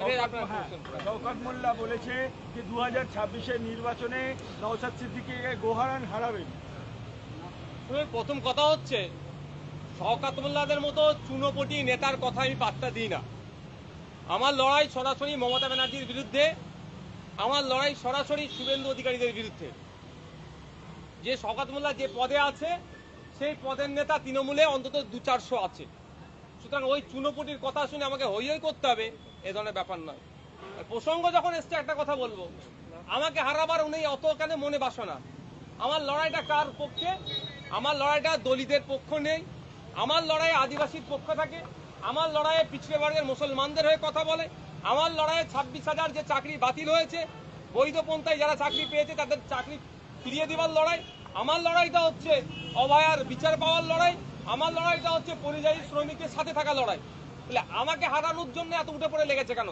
শওকত মোল্লা বলেছে যে 2026-এর নির্বাচনে নওশাদ সিদ্দিকীকে গোহারান হারাবেন। প্রথম কথা হচ্ছে, শওকত মোল্লাদের মতো চুনোপটি নেতার কথা আমি পাত্তা দিই না। আমার লড়াই সরাসরি মমতা ব্যানার্জির বিরুদ্ধে, আমার লড়াই সরাসরি শুভেন্দু অধিকারীদের বিরুদ্ধে। যে শওকত মোল্লা যে পদে আছে সেই পদের নেতা তৃণমূলে অন্তত 200-400 আছে। সুতরাং ওই চুনোপটির কথা শুনে আমাকে হই হই করতে হবে এ ধরনের ব্যাপার নয়। প্রসঙ্গ যখন এসছে একটা কথা বলবো, আমাকে হারাবার উনি অত কেন মনে বাসনা। আমার লড়াইটা কার পক্ষে? আমার লড়াইটা দলিতের পক্ষ নেই, আমার লড়াইয়ে আদিবাসীর পক্ষ থাকে, আমার লড়াইয়ে পিছড়ে বর্গের মুসলমানদের হয়ে কথা বলে, আমার লড়াইয়ে 26,000 যে চাকরি বাতিল হয়েছে, বৈধ পন্থায় যারা চাকরি পেয়েছে তাদের চাকরি ফিরিয়ে দেওয়ার লড়াই। আমার লড়াইটা হচ্ছে অভয়ার বিচার পাওয়ার লড়াই, আমার লড়াইটা হচ্ছে পরিযায়ী শ্রমিকের সাথে থাকা লড়াই। তাহলে আমাকে হারানোর জন্য এত উঠে পড়ে লেগেছে কেন?